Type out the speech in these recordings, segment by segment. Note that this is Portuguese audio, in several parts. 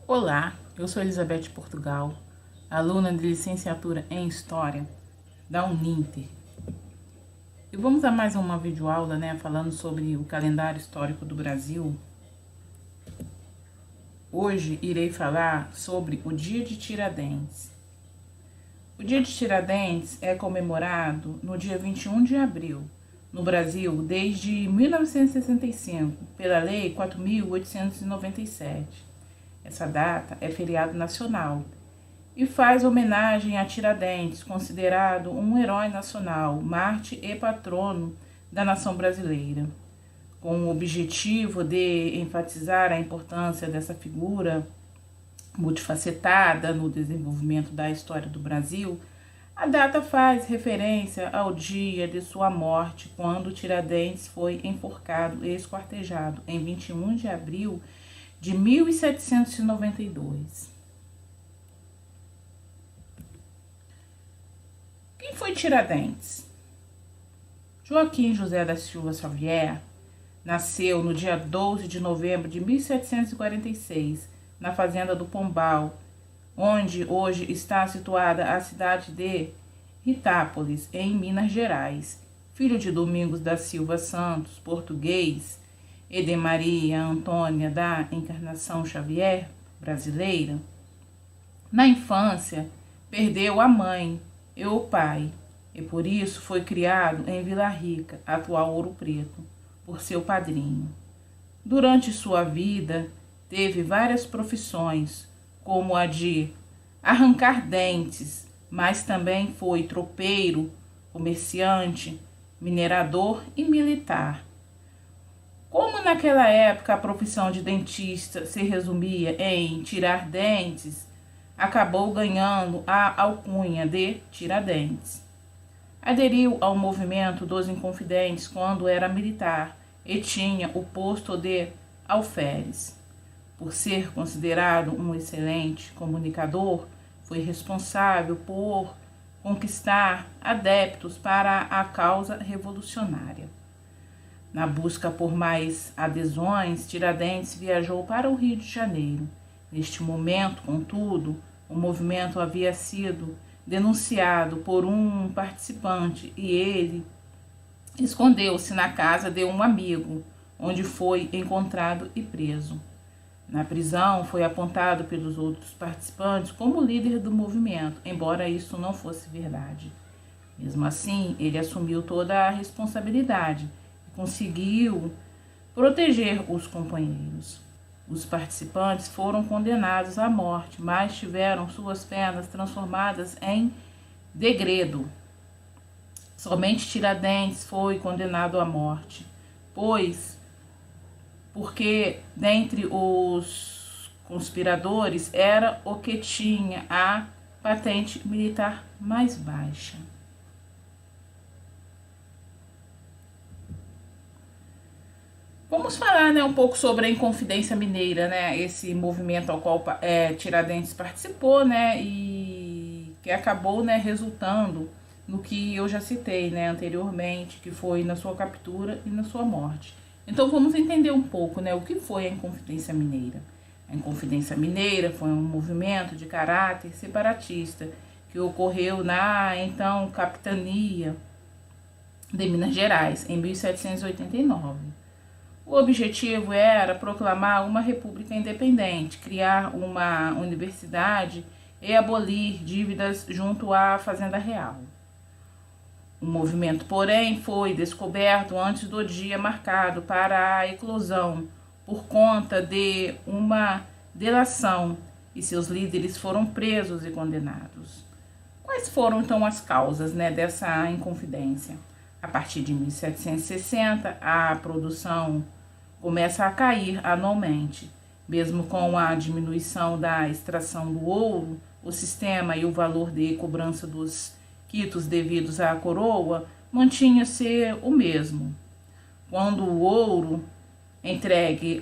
Olá, eu sou Elizabeth Portugal, aluna de licenciatura em História da Uninter. E vamos a mais uma videoaula, falando sobre o calendário histórico do Brasil. Hoje irei falar sobre o Dia de Tiradentes. O Dia de Tiradentes é comemorado no dia 21 de abril, no Brasil, desde 1965, pela Lei 4.897. Essa data é feriado nacional e faz homenagem a Tiradentes, considerado um herói nacional, mártir e patrono da nação brasileira. Com o objetivo de enfatizar a importância dessa figura multifacetada no desenvolvimento da história do Brasil, a data faz referência ao dia de sua morte, quando Tiradentes foi enforcado e esquartejado em 21 de abril de 1792. Quem foi Tiradentes? Joaquim José da Silva Xavier nasceu no dia 12 de novembro de 1746, na fazenda do Pombal, onde hoje está situada a cidade de Ritápolis, em Minas Gerais. Filho de Domingos da Silva Santos, português, e de Maria Antônia da Encarnação Xavier, brasileira. Na infância, perdeu a mãe e o pai, e por isso foi criado em Vila Rica, atual Ouro Preto, por seu padrinho. Durante sua vida, teve várias profissões, como a de arrancar dentes, mas também foi tropeiro, comerciante, minerador e militar. Como naquela época a profissão de dentista se resumia em tirar dentes, acabou ganhando a alcunha de Tiradentes. Aderiu ao movimento dos Inconfidentes quando era militar e tinha o posto de alferes. Por ser considerado um excelente comunicador, foi responsável por conquistar adeptos para a causa revolucionária. Na busca por mais adesões, Tiradentes viajou para o Rio de Janeiro. Neste momento, contudo, o movimento havia sido denunciado por um participante e ele escondeu-se na casa de um amigo, onde foi encontrado e preso. Na prisão, foi apontado pelos outros participantes como líder do movimento, embora isso não fosse verdade. Mesmo assim, ele assumiu toda a responsabilidade e conseguiu proteger os companheiros. Os participantes foram condenados à morte, mas tiveram suas penas transformadas em degredo. Somente Tiradentes foi condenado à morte, porque dentre os conspiradores era o que tinha a patente militar mais baixa. Vamos falar um pouco sobre a Inconfidência Mineira, esse movimento ao qual Tiradentes participou, e que acabou resultando no que eu já citei anteriormente, que foi na sua captura e na sua morte. Então vamos entender um pouco o que foi a Inconfidência Mineira. A Inconfidência Mineira foi um movimento de caráter separatista que ocorreu na então capitania de Minas Gerais, em 1789. O objetivo era proclamar uma república independente, criar uma universidade e abolir dívidas junto à Fazenda Real. O movimento, porém, foi descoberto antes do dia marcado para a eclosão por conta de uma delação e seus líderes foram presos e condenados. Quais foram, então, as causas dessa Inconfidência? A partir de 1760, a produção começa a cair anualmente. Mesmo com a diminuição da extração do ouro, o sistema e o valor de cobrança dos quitos devidos à coroa mantinha-se o mesmo. Quando o ouro entregue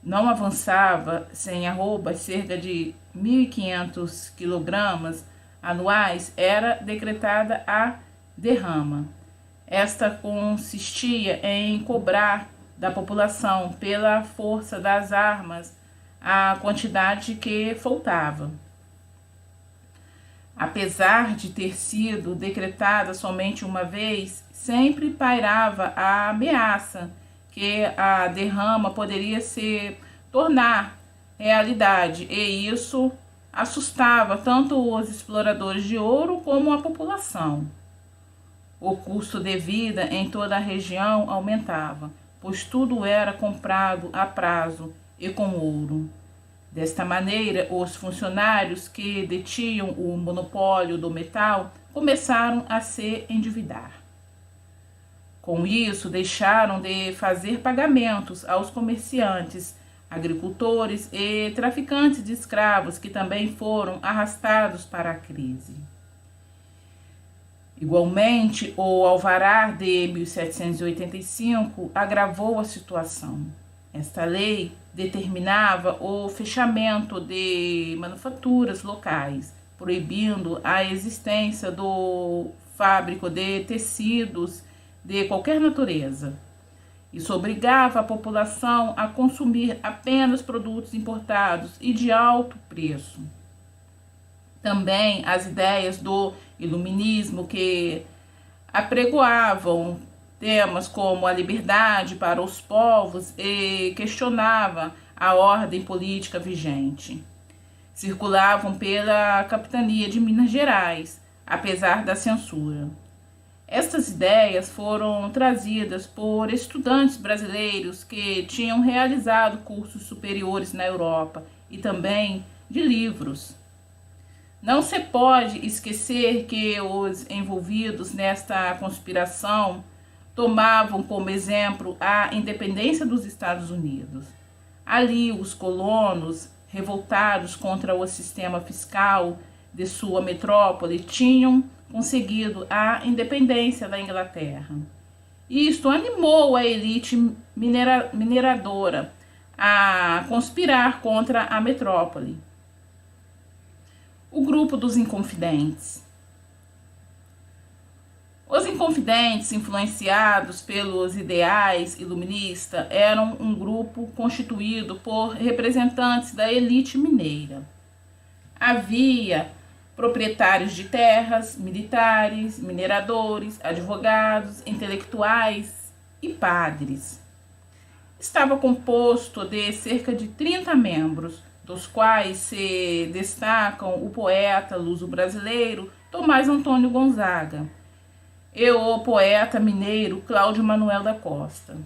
não avançava sem arrobas cerca de 1.500 kg anuais, era decretada a derrama. Esta consistia em cobrar da população pela força das armas a quantidade que faltava. Apesar de ter sido decretada somente uma vez, sempre pairava a ameaça que a derrama poderia se tornar realidade, e isso assustava tanto os exploradores de ouro como a população. O custo de vida em toda a região aumentava, pois tudo era comprado a prazo e com ouro. Desta maneira, os funcionários que detinham o monopólio do metal começaram a se endividar. Com isso, deixaram de fazer pagamentos aos comerciantes, agricultores e traficantes de escravos, que também foram arrastados para a crise. Igualmente, o Alvará de 1785 agravou a situação. Esta lei determinava o fechamento de manufaturas locais, proibindo a existência do fábrico de tecidos de qualquer natureza. Isso obrigava a população a consumir apenas produtos importados e de alto preço. Também as ideias do iluminismo, que apregoavam temas como a liberdade para os povos e questionava a ordem política vigente, circulavam pela capitania de Minas Gerais, apesar da censura. Estas ideias foram trazidas por estudantes brasileiros que tinham realizado cursos superiores na Europa e também de livros. Não se pode esquecer que os envolvidos nesta conspiração tomavam como exemplo a independência dos Estados Unidos. Ali, os colonos, revoltados contra o sistema fiscal de sua metrópole, tinham conseguido a independência da Inglaterra. Isto animou a elite mineradora a conspirar contra a metrópole. O grupo dos Inconfidentes. Os Inconfidentes, influenciados pelos ideais iluministas, eram um grupo constituído por representantes da elite mineira. Havia proprietários de terras, militares, mineradores, advogados, intelectuais e padres. Estava composto de cerca de 30 membros, dos quais se destacam o poeta luso-brasileiro Tomás Antônio Gonzaga e o poeta mineiro Cláudio Manuel da Costa.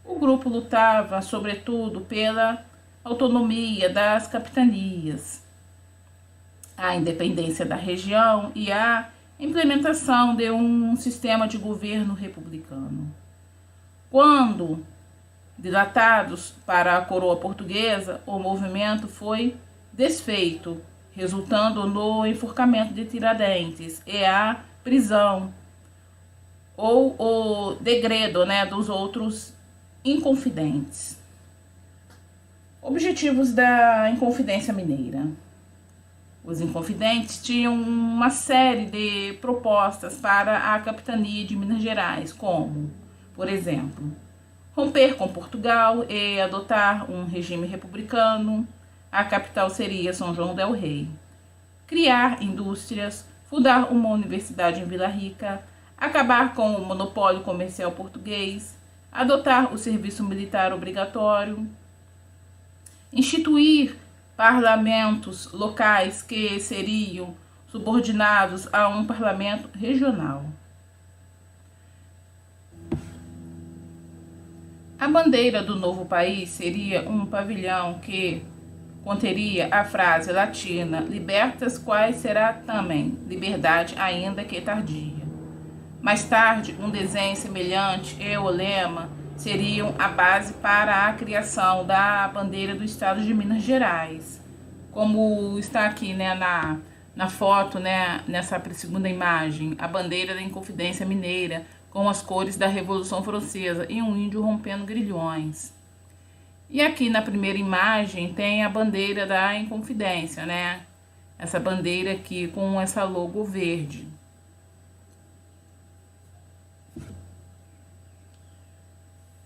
O grupo lutava, sobretudo, pela autonomia das capitanias, a independência da região e a implementação de um sistema de governo republicano. Quando dilatados para a coroa portuguesa, o movimento foi desfeito, resultando no enforcamento de Tiradentes e a prisão ou o degredo, dos outros inconfidentes. Objetivos da Inconfidência Mineira. Os Inconfidentes tinham uma série de propostas para a capitania de Minas Gerais, como, por exemplo, romper com Portugal e adotar um regime republicano. A capital seria São João del Rei. Criar indústrias, fundar uma universidade em Vila Rica, acabar com o monopólio comercial português, adotar o serviço militar obrigatório, instituir parlamentos locais que seriam subordinados a um parlamento regional. A bandeira do novo país seria um pavilhão que conteria a frase latina libertas quae será tamen, liberdade ainda que tardia. Mais tarde, um desenho semelhante e o lema seriam a base para a criação da bandeira do estado de Minas Gerais, como está aqui na foto, nessa segunda imagem, a bandeira da Inconfidência Mineira, com as cores da Revolução Francesa e um índio rompendo grilhões. E aqui na primeira imagem tem a bandeira da Inconfidência, essa bandeira aqui com essa logo verde. .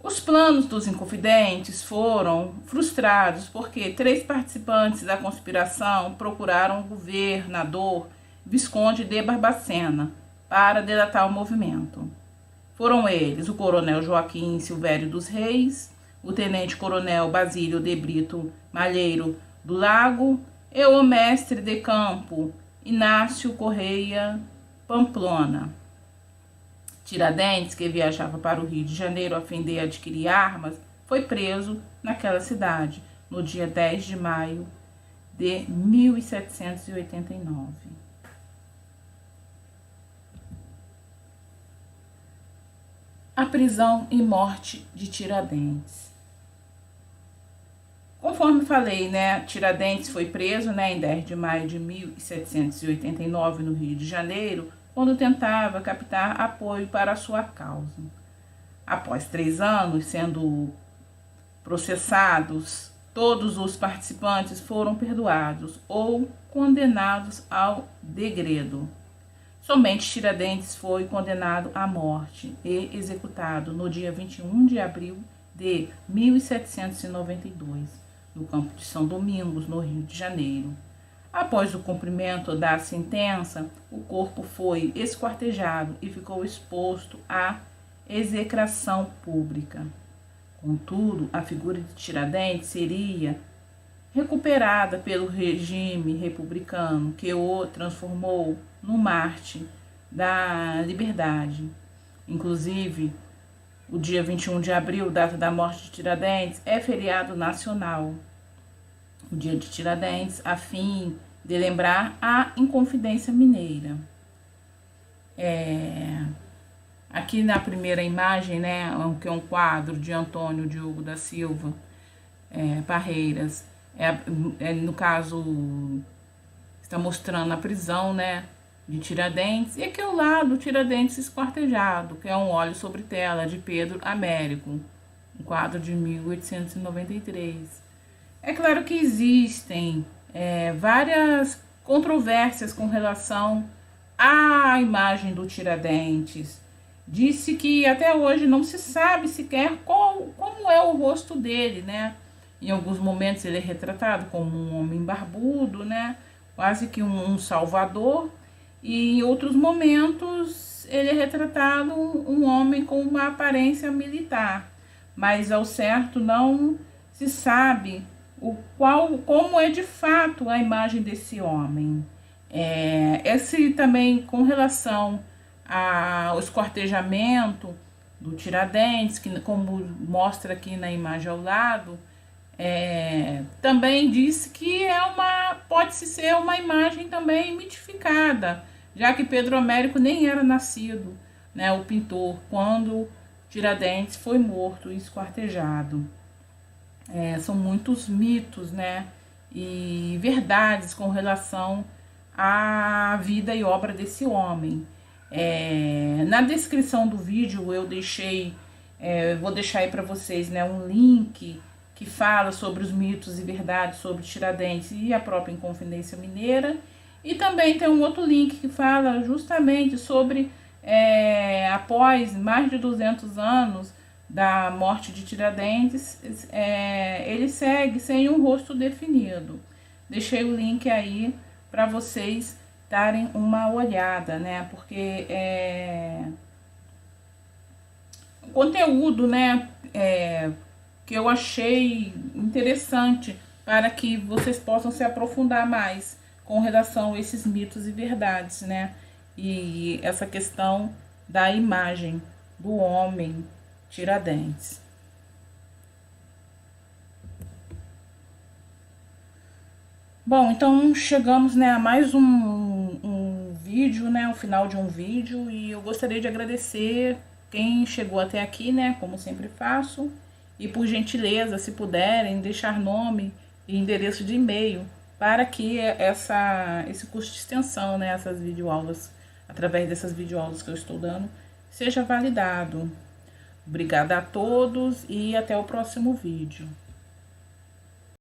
Os planos dos Inconfidentes foram frustrados porque 3 participantes da conspiração procuraram o governador Visconde de Barbacena para delatar o movimento. Foram eles o coronel Joaquim Silvério dos Reis, o tenente-coronel Basílio de Brito Malheiro do Lago e o mestre de campo Inácio Correia Pamplona. Tiradentes, que viajava para o Rio de Janeiro a fim de adquirir armas, foi preso naquela cidade no dia 10 de maio de 1789. A prisão e morte de Tiradentes. Conforme falei, né, Tiradentes foi preso, né, em 10 de maio de 1789 no Rio de Janeiro, quando tentava captar apoio para a sua causa. Após 3 anos sendo processados, todos os participantes foram perdoados ou condenados ao degredo. Somente Tiradentes foi condenado à morte e executado no dia 21 de abril de 1792, no campo de São Domingos, no Rio de Janeiro. Após o cumprimento da sentença, o corpo foi esquartejado e ficou exposto à execração pública. Contudo, a figura de Tiradentes seria recuperada pelo regime republicano, que o transformou no mártir da liberdade. Inclusive, o dia 21 de abril, data da morte de Tiradentes, é feriado nacional. O dia de Tiradentes, a fim de lembrar a Inconfidência Mineira. Aqui na primeira imagem, né, que é um quadro de Antônio Diogo da Silva Parreiras, no caso, está mostrando a prisão, né, de Tiradentes, e aqui ao lado, Tiradentes esquartejado, que é um óleo sobre tela de Pedro Américo, um quadro de 1893. É claro que existem várias controvérsias com relação à imagem do Tiradentes. Disse que até hoje não se sabe sequer como é o rosto dele, né? Em alguns momentos ele é retratado como um homem barbudo, né? Quase que um salvador. E em outros momentos ele é retratado um homem com uma aparência militar. Mas ao certo não se sabe como é de fato a imagem desse homem. Esse também com relação ao esquartejamento do Tiradentes, que como mostra aqui na imagem ao lado, também disse que pode-se ser uma imagem também mitificada, já que Pedro Américo nem era nascido, né, o pintor, quando Tiradentes foi morto e esquartejado. São muitos mitos, né, e verdades com relação à vida e obra desse homem. Na descrição do vídeo eu vou deixar aí para vocês, né, um link que fala sobre os mitos e verdades sobre Tiradentes e a própria Inconfidência Mineira, e também tem um outro link que fala justamente sobre após mais de 200 anos da morte de Tiradentes, ele segue sem um rosto definido. Deixei o link aí para vocês darem uma olhada, né? Porque o conteúdo, né, que eu achei interessante para que vocês possam se aprofundar mais com relação a esses mitos e verdades, né? E essa questão da imagem do homem Tiradentes. Bom, então chegamos, né, a mais um vídeo, né, o final de um vídeo, e eu gostaria de agradecer quem chegou até aqui, né, como sempre faço, e por gentileza, se puderem, deixar nome e endereço de e-mail para que esse curso de extensão, né, essas videoaulas, através dessas videoaulas que eu estou dando, seja validado. Obrigada a todos e até o próximo vídeo.